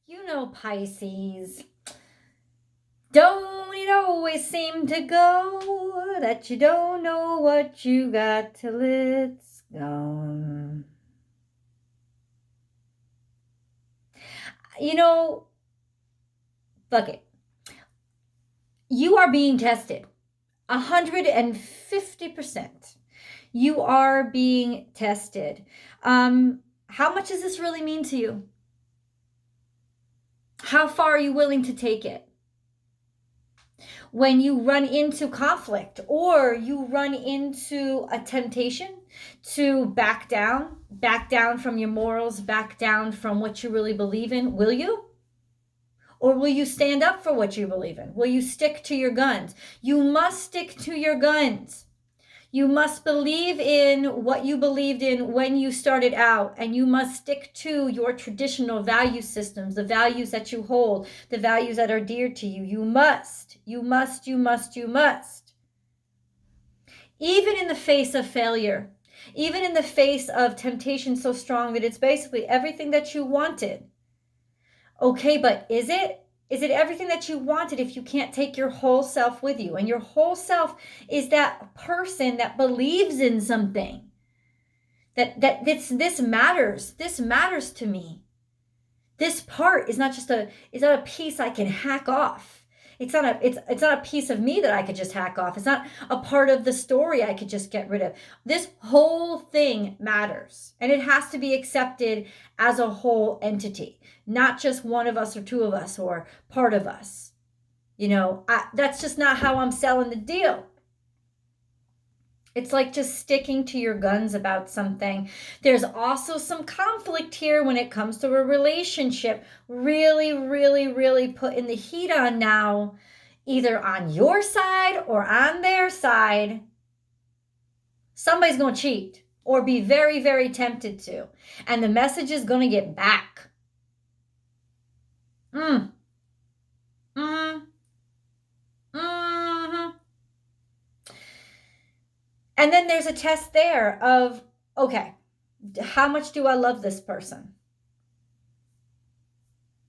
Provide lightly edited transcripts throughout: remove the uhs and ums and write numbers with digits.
You know, Pisces. Don't it always seem to go that you don't know what you got till it's gone? You know, fuck it. You are being tested 150%. You are being tested. How much does this really mean to you? How far are you willing to take it? When you run into conflict or you run into a temptation to back down from your morals, back down from what you really believe in, will you? Or will you stand up for what you believe in? Will you stick to your guns? You must stick to your guns. You must believe in what you believed in when you started out, and you must stick to your traditional value systems, the values that you hold, the values that are dear to you. You must. Even in the face of failure, even in the face of temptation so strong that it's basically everything that you wanted. Okay, but is it? Is it everything that you wanted if you can't take your whole self with you? And your whole self is that person that believes in something. That this matters. This matters to me. This part is not just a piece I can hack off. It's not a piece of me that I could just hack off. It's not a part of the story I could just get rid of. This whole thing matters. And it has to be accepted as a whole entity, not just one of us or two of us or part of us. You know, that's just not how I'm selling the deal. It's like just sticking to your guns about something. There's also some conflict here when it comes to a relationship. Really putting the heat on now, either on your side or on their side. Somebody's going to cheat or be very tempted to. And the message is going to get back. And then there's a test there of, okay, how much do I love this person?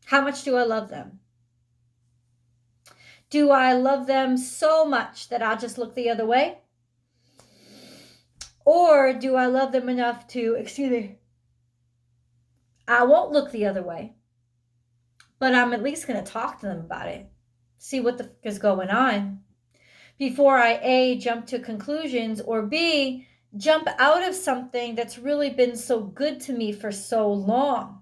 How much do I love them? Do I love them so much that I'll just look the other way? Or do I love them enough to, I won't look the other way, but I'm at least going to talk to them about it. See what the fuck is going on before I A, jump to conclusions, or B, jump out of something that's really been so good to me for so long.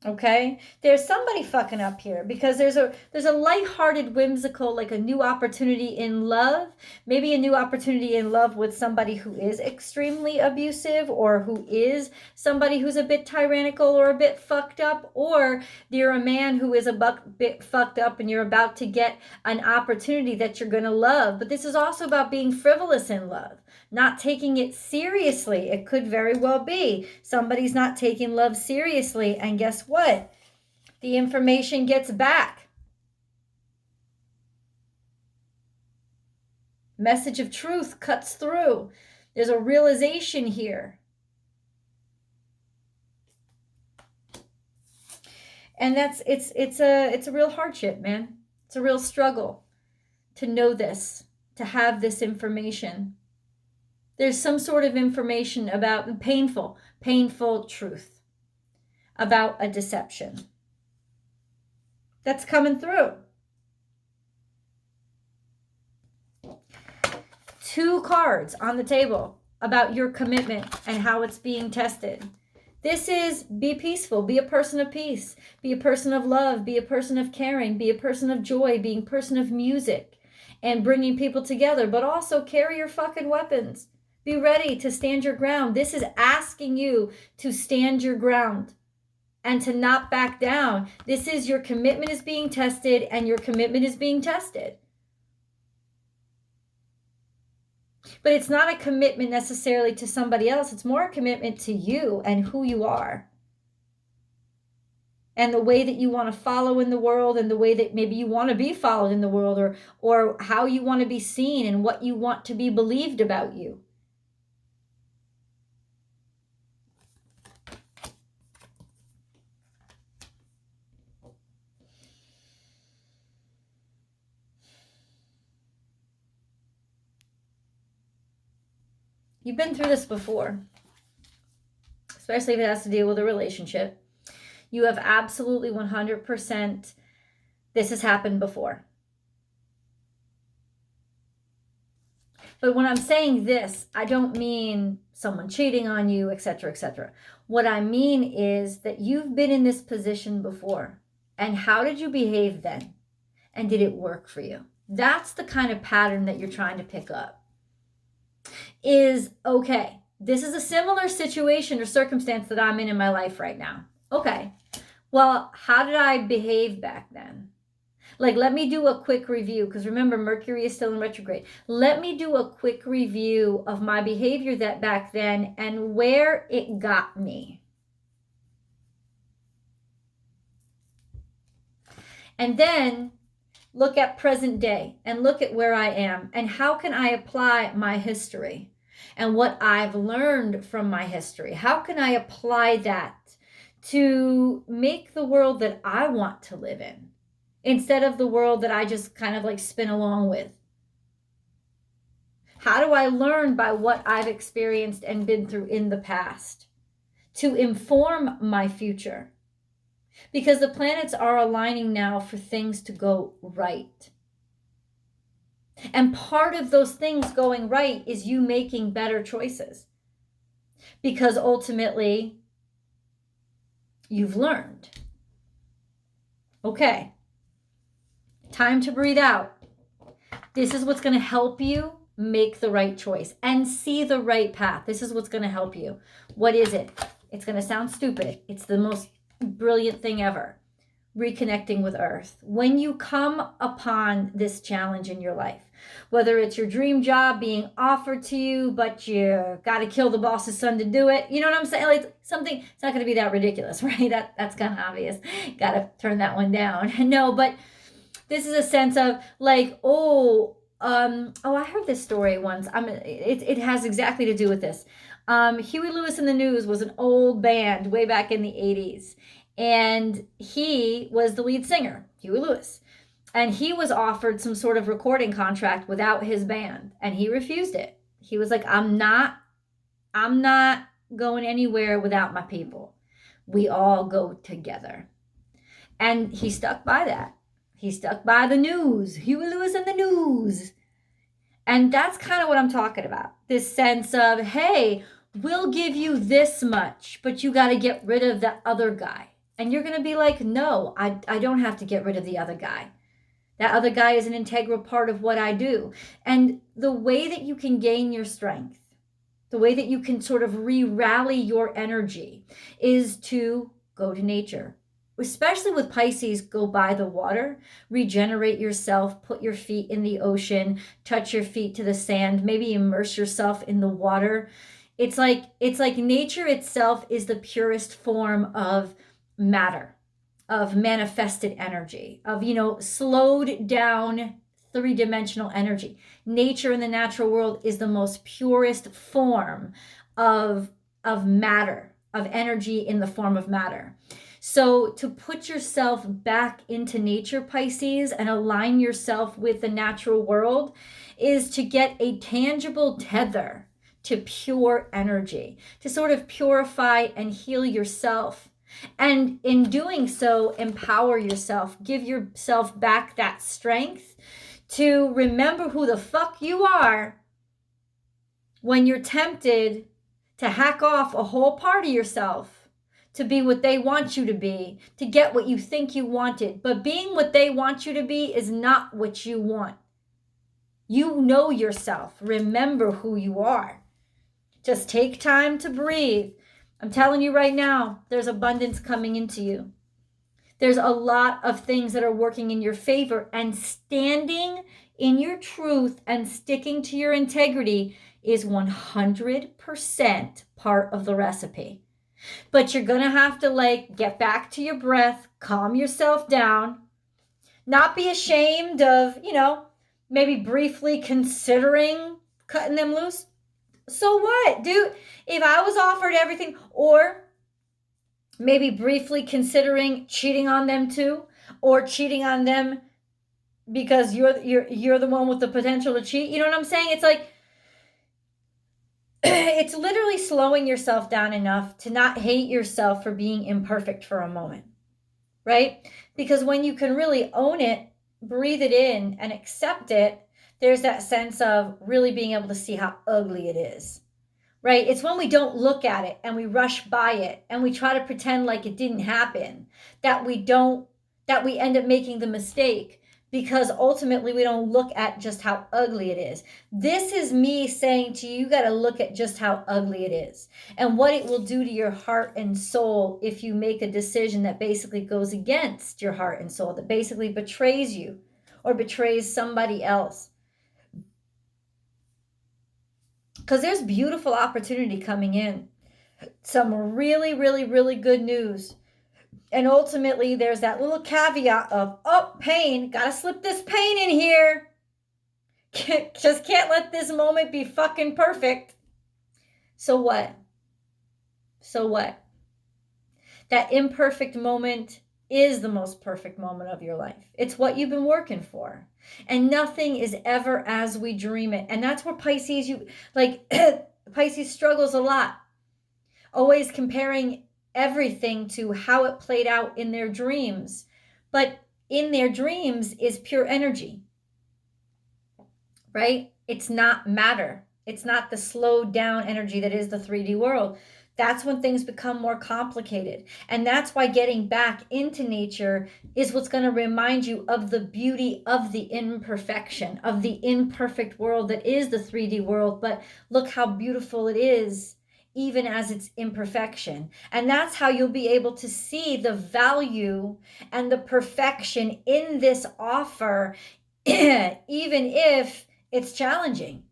Okay, there's somebody fucking up here because there's a lighthearted, whimsical, like a new opportunity in love, maybe a new opportunity in love with somebody who is extremely abusive or who is somebody who's a bit tyrannical or a bit fucked up, or you're a man who is a bit fucked up and you're about to get an opportunity that you're going to love. But this is also about being frivolous in love, not taking it seriously. It could very well be somebody's not taking love seriously, and guess what? The information gets back. Message of truth cuts through. There's a realization here. And it's a real hardship, man. It's a real struggle to know this, to have this information. There's some sort of information about painful truth about a deception that's coming through. 2 cards on the table about your commitment and how it's being tested. This is be peaceful, be a person of peace, be a person of love, be a person of caring, be a person of joy, being a person of music and bringing people together, but also carry your fucking weapons. Be ready to stand your ground. This is asking you to stand your ground and to not back down. This is your commitment is being tested, and your commitment is being tested. But it's not a commitment necessarily to somebody else. It's more a commitment to you and who you are. And the way that you want to follow in the world, and the way that maybe you want to be followed in the world, or how you want to be seen and what you want to be believed about you. You've been through this before, especially if it has to deal with a relationship. You have absolutely 100%, this has happened before. But when I'm saying this, I don't mean someone cheating on you, etc., etc. What I mean is that you've been in this position before. And how did you behave then? And did it work for you? That's the kind of pattern that you're trying to pick up. Is, okay, this is a similar situation or circumstance that I'm in my life right now. Okay, well, how did I behave back then? Like, let me do a quick review, because remember, Mercury is still in retrograde. Let me do a quick review of my behavior that back then and where it got me. And then look at present day and look at where I am and how can I apply my history and what I've learned from my history. How can I apply that to make the world that I want to live in, instead of the world that I just kind of like spin along with? How do I learn by what I've experienced and been through in the past to inform my future? Because the planets are aligning now for things to go right. And part of those things going right is you making better choices. Because ultimately, you've learned. Okay. Time to breathe out. This is what's going to help you make the right choice and see the right path. This is what's going to help you. What is it? It's going to sound stupid. It's the most brilliant thing ever. Reconnecting with Earth. When you come upon this challenge in your life, whether it's your dream job being offered to you, but you got to kill the boss's son to do it. You know what I'm saying? Like something, it's not going to be that ridiculous, right? That's kind of obvious. Got to turn that one down. No, but this is a sense of like, I heard this story once. It has exactly to do with this. Huey Lewis and the News was an old band way back in the 80s. And he was the lead singer, Huey Lewis. And he was offered some sort of recording contract without his band. And he refused it. He was like, I'm not going anywhere without my people. We all go together. And he stuck by that. He stuck by the News, Huey Lewis and the News. And that's kind of what I'm talking about. This sense of, hey, we'll give you this much, but you got to get rid of the other guy. And you're going to be like, no, I don't have to get rid of the other guy. That other guy is an integral part of what I do. And the way that you can gain your strength, the way that you can sort of re-rally your energy is to go to nature. Especially with Pisces, go by the water, regenerate yourself, put your feet in the ocean, touch your feet to the sand, maybe immerse yourself in the water. It's like nature itself is the purest form of matter, of manifested energy, of, slowed down three-dimensional energy. Nature in the natural world is the most purest form of matter, of energy in the form of matter. So to put yourself back into nature, Pisces, and align yourself with the natural world is to get a tangible tether to pure energy, to sort of purify and heal yourself. And in doing so, empower yourself, give yourself back that strength to remember who the fuck you are when you're tempted to hack off a whole part of yourself to be what they want you to be, to get what you think you wanted. But being what they want you to be is not what you want. You know yourself. Remember who you are. Just take time to breathe. I'm telling you right now, there's abundance coming into you. There's a lot of things that are working in your favor, and standing in your truth and sticking to your integrity is 100% part of the recipe. But you're going to have to get back to your breath, calm yourself down, not be ashamed of, maybe briefly considering cutting them loose. So what, dude? If I was offered everything, or maybe briefly considering cheating on them too, or cheating on them because you're the one with the potential to cheat. You know what I'm saying? It's like, it's literally slowing yourself down enough to not hate yourself for being imperfect for a moment, right? Because when you can really own it, breathe it in, and accept it, there's that sense of really being able to see how ugly it is, right? It's when we don't look at it and we rush by it and we try to pretend like it didn't happen that we end up making the mistake, because ultimately we don't look at just how ugly it is. This is me saying to you, you got to look at just how ugly it is and what it will do to your heart and soul if you make a decision that basically goes against your heart and soul, that basically betrays you or betrays somebody else. Because there's beautiful opportunity coming in. Some really, really, really good news. And ultimately, there's that little caveat of, oh, pain. Got to slip this pain in here. Just can't let this moment be fucking perfect. So what? So what? That imperfect moment is the most perfect moment of your life. It's what you've been working for. And nothing is ever as we dream it. And that's where Pisces, Pisces struggles a lot. Always comparing everything to how it played out in their dreams. But in their dreams is pure energy, right? It's not matter. It's not the slowed down energy that is the 3D world. That's when things become more complicated. And that's why getting back into nature is what's going to remind you of the beauty of the imperfection, of the imperfect world that is the 3D world. But look how beautiful it is, even as its imperfection. And that's how you'll be able to see the value and the perfection in this offer, even if it's challenging,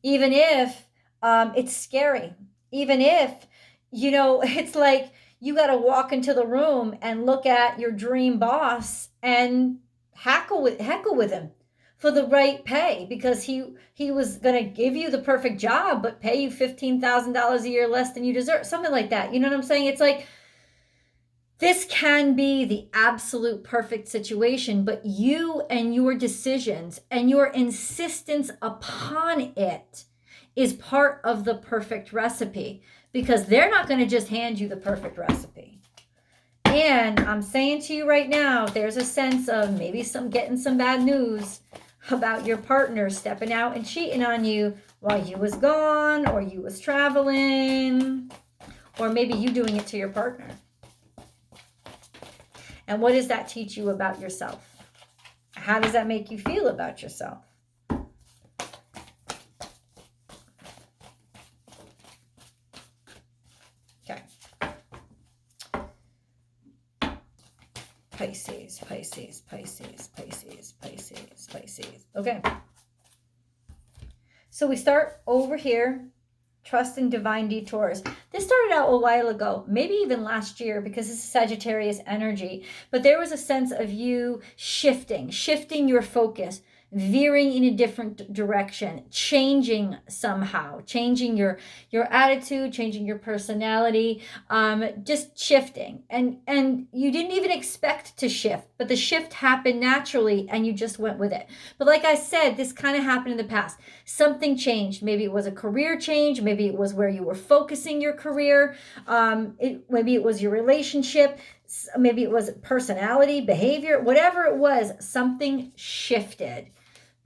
even if it's scary, even if, it's like you got to walk into the room and look at your dream boss and heckle with him for the right pay, because he was going to give you the perfect job, but pay you $15,000 a year less than you deserve. Something like that. You know what I'm saying? It's like, this can be the absolute perfect situation, but you and your decisions and your insistence upon it is part of the perfect recipe, because they're not going to just hand you the perfect recipe. And I'm saying to you right now, there's a sense of maybe getting some bad news about your partner stepping out and cheating on you while you was gone, or you was traveling, or maybe you doing it to your partner. And what does that teach you about yourself? How does that make you feel about yourself? Okay. Pisces, Pisces, Pisces, Pisces, Pisces, Pisces. Okay. So we start over here. Trust in divine detours. This started out a while ago, maybe even last year, because this is Sagittarius energy. But there was a sense of you shifting your focus, veering in a different direction, changing somehow, changing your attitude, changing your personality, just shifting. And you didn't even expect to shift, but the shift happened naturally and you just went with it. But like I said, this kind of happened in the past. Something changed. Maybe it was a career change. Maybe it was where you were focusing your career. Maybe it was your relationship. Maybe it was personality, behavior, whatever it was, something shifted.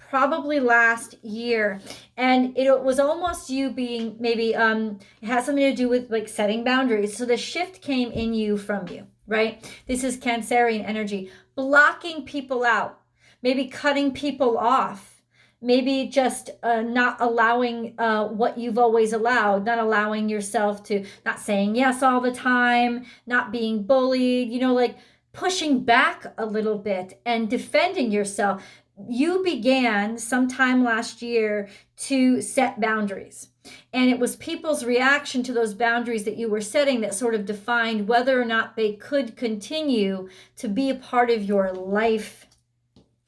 Probably last year, and it was almost you being maybe it has something to do with like setting boundaries. So the shift came in you from you, right? This is Cancerian energy, blocking people out, maybe cutting people off, maybe just not allowing what you've always allowed, not allowing yourself to, not saying yes all the time, not being bullied, like pushing back a little bit and defending yourself. You began sometime last year to set boundaries. And it was people's reaction to those boundaries that you were setting that sort of defined whether or not they could continue to be a part of your life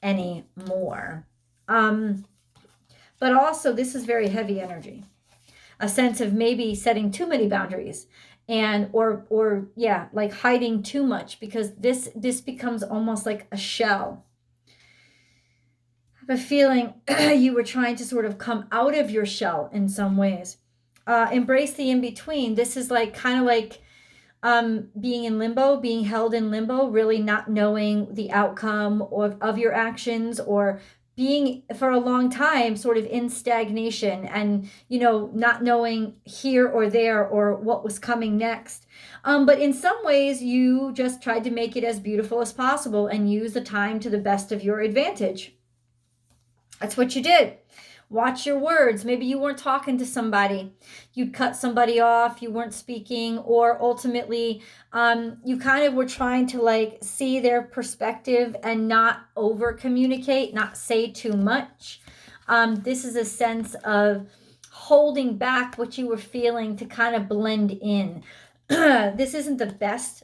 anymore. But also, this is very heavy energy. A sense of maybe setting too many boundaries and or like hiding too much, because this becomes almost like a shell. A feeling you were trying to sort of come out of your shell in some ways. embrace the in-between. This is like kind of like being in limbo, being held in limbo, really not knowing the outcome of your actions, or being for a long time sort of in stagnation and, you know, not knowing here or there or what was coming next. But in some ways, you just tried to make it as beautiful as possible and use the time to the best of your advantage. That's what you did. Watch your words. Maybe you weren't talking to somebody. You'd cut somebody off. You weren't speaking, or ultimately you kind of were trying to like see their perspective and not over communicate, not say too much. This is a sense of holding back what you were feeling to kind of blend in. This isn't the best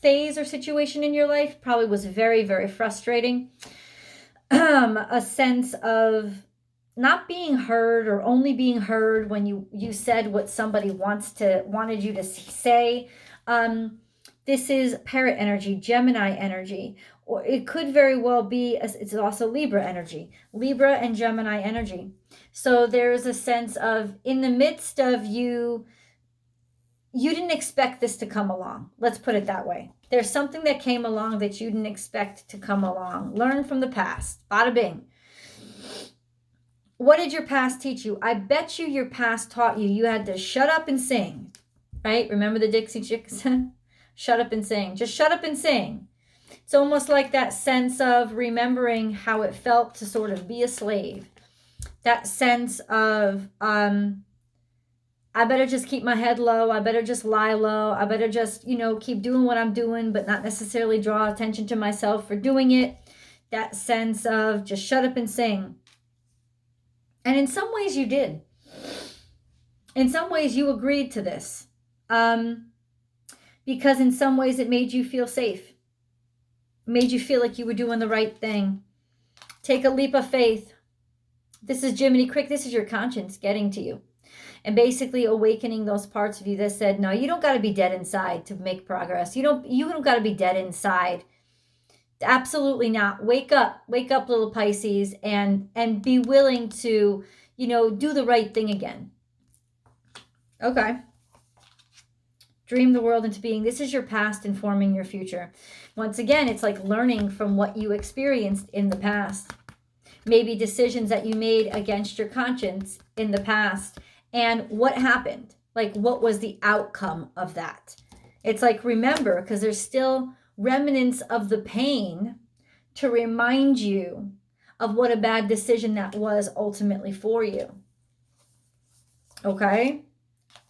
phase or situation in your life. Probably was very, very frustrating. A sense of not being heard, or only being heard when you said what somebody wanted you to say. This is parrot energy, Gemini energy, or it could very well be, it's also Libra energy, Libra and Gemini energy. So there's a sense of, in the midst of you didn't expect this to come along. Let's put it that way. There's something that came along that you didn't expect to come along. Learn from the past. Bada bing. What did your past teach you? I bet you your past taught you had to shut up and sing, right? Remember the Dixie Chicks? Shut up and sing. Just shut up and sing. It's almost like that sense of remembering how it felt to sort of be a slave. That sense of, I better just keep my head low. I better just lie low. I better just, keep doing what I'm doing, but not necessarily draw attention to myself for doing it. That sense of just shut up and sing. And in some ways you did. In some ways you agreed to this. Because in some ways it made you feel safe. It made you feel like you were doing the right thing. Take a leap of faith. This is Jiminy Crick. This is your conscience getting to you. And basically awakening those parts of you that said, no, you don't got to be dead inside to make progress. You don't got to be dead inside. Absolutely not. Wake up, little Pisces, and be willing to, do the right thing again. Okay. Dream the world into being. This is your past informing your future. Once again, it's like learning from what you experienced in the past. Maybe decisions that you made against your conscience in the past. And what happened? Like, what was the outcome of that? It's like, remember, because there's still remnants of the pain to remind you of what a bad decision that was ultimately for you. Okay?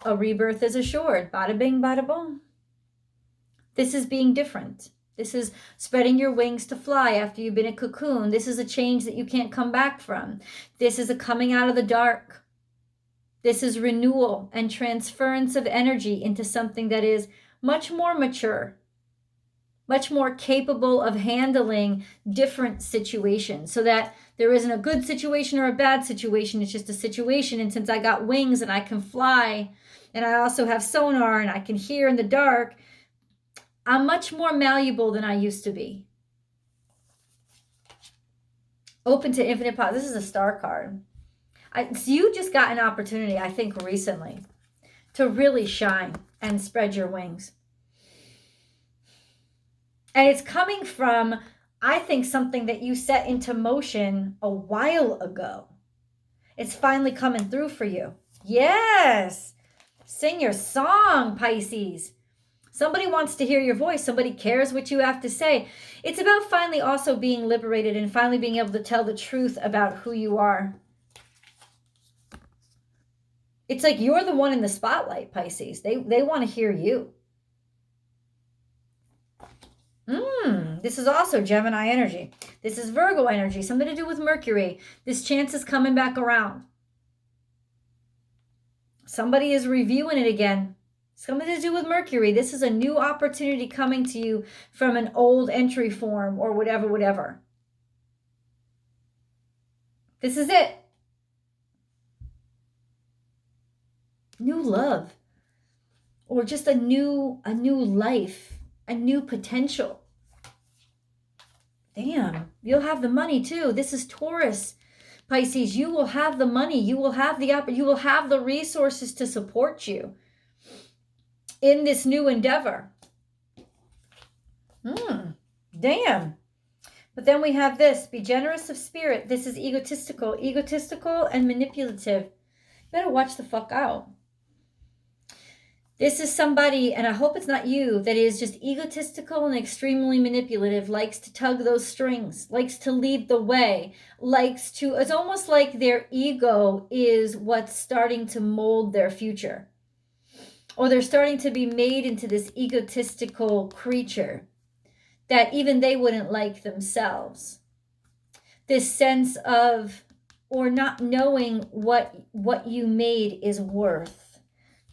A rebirth is assured. Bada bing, bada boom. This is being different. This is spreading your wings to fly after you've been a cocoon. This is a change that you can't come back from. This is a coming out of the dark. This is renewal and transference of energy into something that is much more mature, much more capable of handling different situations, so that there isn't a good situation or a bad situation. It's just a situation. And since I got wings and I can fly, and I also have sonar and I can hear in the dark, I'm much more malleable than I used to be. Open to infinite power. This is a star card. So you just got an opportunity, I think, recently to really shine and spread your wings. And it's coming from, I think, something that you set into motion a while ago. It's finally coming through for you. Yes. Sing your song, Pisces. Somebody wants to hear your voice. Somebody cares what you have to say. It's about finally also being liberated and finally being able to tell the truth about who you are. It's like you're the one in the spotlight, Pisces. They want to hear you. This is also Gemini energy. This is Virgo energy, something to do with Mercury. This chance is coming back around. Somebody is reviewing it again. Something to do with Mercury. This is a new opportunity coming to you from an old entry form or whatever. This is it. New love. Or just a new life. A new potential. Damn, you'll have the money too. This is Taurus. Pisces, you will have the money, you will have the resources to support you in this new endeavor. Damn. But then we have this, be generous of spirit. This is egotistical and manipulative. You better watch the fuck out. This is somebody, and I hope it's not you, that is just egotistical and extremely manipulative, likes to tug those strings, likes to lead the way, it's almost like their ego is what's starting to mold their future. Or they're starting to be made into this egotistical creature that even they wouldn't like themselves. This sense of, or not knowing what you made is worth.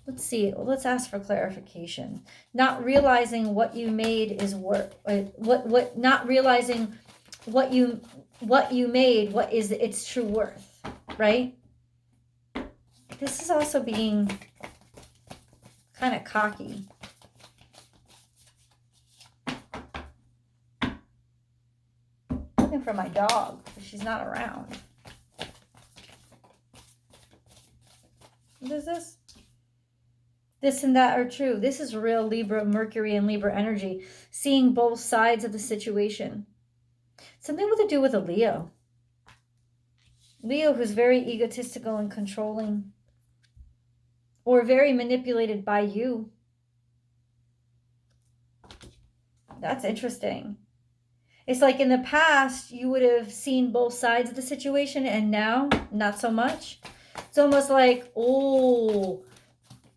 Let's see. Let's ask for clarification. Not realizing what you made is worth. Not realizing what you made, what is its true worth, right? This is also being kind of cocky. Looking for my dog, but she's not around. What is this? This and that are true. This is real Libra, Mercury, and Libra energy. Seeing both sides of the situation. Something to do with a Leo. Leo who's very egotistical and controlling. Or very manipulated by you. That's interesting. It's like in the past, you would have seen both sides of the situation, and now, not so much. It's almost like, oh,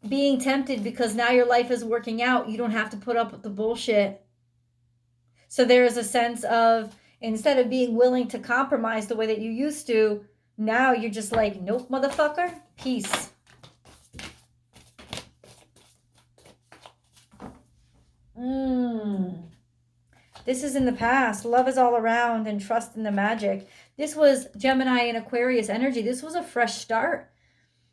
being tempted because now your life is working out. You don't have to put up with the bullshit. So there is a sense of, instead of being willing to compromise the way that you used to, now you're just like, nope, motherfucker, peace. This is in the past. Love is all around and trust in the magic. This was Gemini and Aquarius energy. This was a fresh start.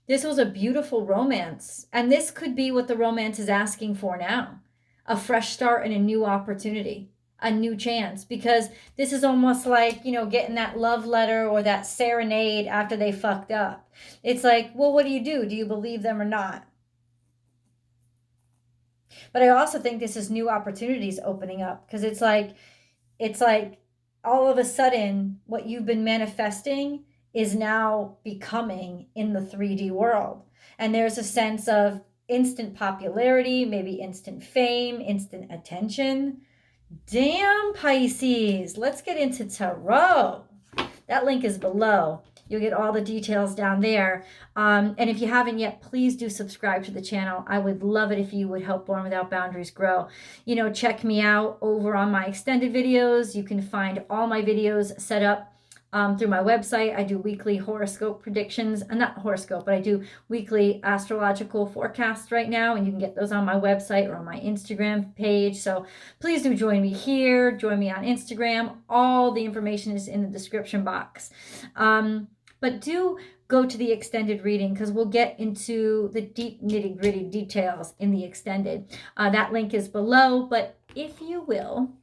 This was a beautiful romance. And this could be what the romance is asking for now. A fresh start and a new opportunity. A new chance. Because this is almost like, getting that love letter or that serenade after they fucked up. It's like, well, what do? Do you believe them or not? But I also think this is new opportunities opening up. Because it's like all of a sudden what you've been manifesting is now becoming in the 3D world. And there's a sense of instant popularity, maybe instant fame, instant attention. Damn, Pisces. Let's get into tarot. That link is below. You'll get all the details down there. And if you haven't yet, please do subscribe to the channel. I would love it if you would help Born Without Boundaries grow. Check me out over on my extended videos. You can find all my videos set up through my website. I do weekly horoscope predictions, not horoscope, but I do weekly astrological forecasts right now, and you can get those on my website or on my Instagram page. So please do join me here, join me on Instagram. All the information is in the description box. But do go to the extended reading because we'll get into the deep nitty-gritty details in the extended. That link is below, but if you will,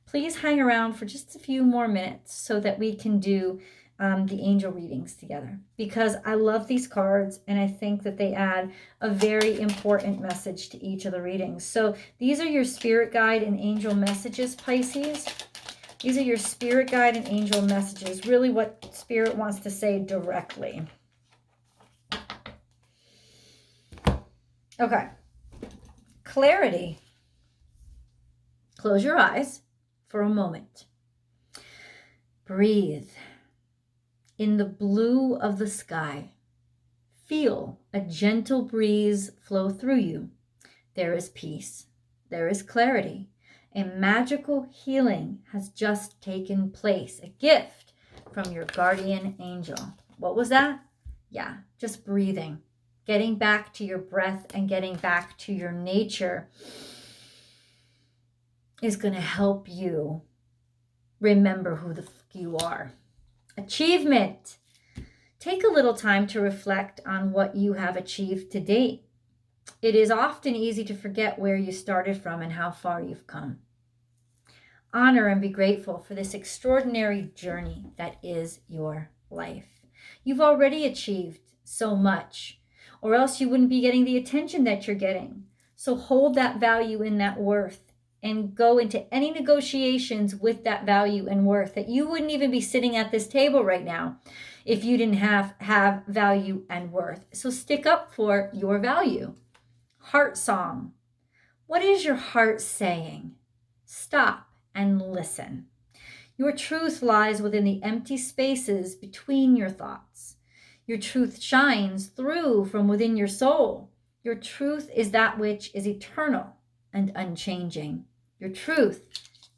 please hang around for just a few more minutes so that we can do the angel readings together, because I love these cards and I think that they add a very important message to each of the readings. So these are your spirit guide and angel messages, Pisces. These are your spirit guide and angel messages, really what spirit wants to say directly. Okay. Clarity. Close your eyes for a moment. Breathe. In the blue of the sky, feel a gentle breeze flow through you. There is peace. There is clarity. A magical healing has just taken place. A gift from your guardian angel. What was that? Yeah, just breathing. Getting back to your breath and getting back to your nature is going to help you remember who the fuck you are. Achievement. Take a little time to reflect on what you have achieved to date. It is often easy to forget where you started from and how far you've come. Honor and be grateful for this extraordinary journey that is your life. You've already achieved so much, or else you wouldn't be getting the attention that you're getting. So hold that value and that worth and go into any negotiations with that value and worth, that you wouldn't even be sitting at this table right now if you didn't have value and worth. So stick up for your value. Heart song. What is your heart saying? Stop and listen. Your truth lies within the empty spaces between your thoughts. Your truth shines through from within your soul. Your truth is that which is eternal and unchanging. Your truth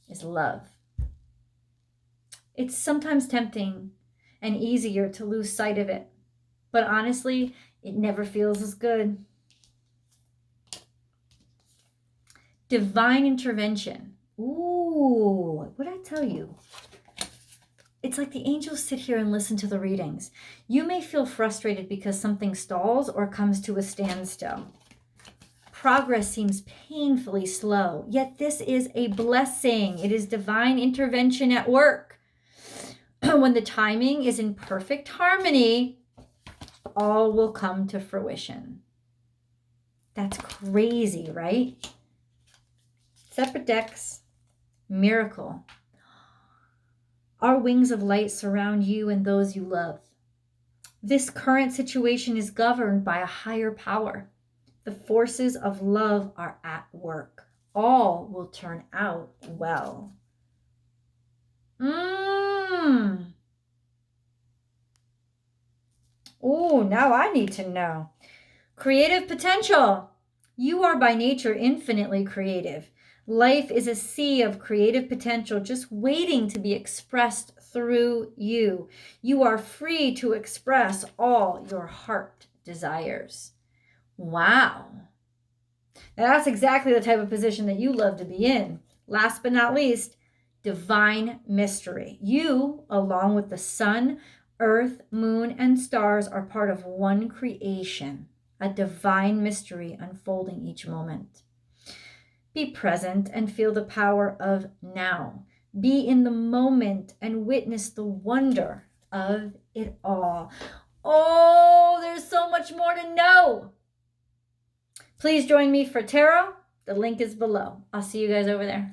is love. It's sometimes tempting and easier to lose sight of it, but honestly, it never feels as good. Divine intervention. Ooh, what did I tell you? It's like the angels sit here and listen to the readings. You may feel frustrated because something stalls or comes to a standstill. Progress seems painfully slow, yet this is a blessing. It is divine intervention at work. When the timing is in perfect harmony, all will come to fruition. That's crazy, right? Separate decks. Miracle. Our wings of light surround you and those you love. This current situation is governed by a higher power. The forces of love are at work. All will turn out well. Oh, now I need to know. Creative potential. You are by nature infinitely creative. Life is a sea of creative potential just waiting to be expressed through you. You are free to express all your heart desires. Wow. Now that's exactly the type of position that you love to be in. Last but not least, divine mystery. You, along with the sun, earth, moon, and stars, are part of one creation, a divine mystery unfolding each moment. Be present and feel the power of now. Be in the moment and witness the wonder of it all. Oh, there's so much more to know. Please join me for tarot. The link is below. I'll see you guys over there.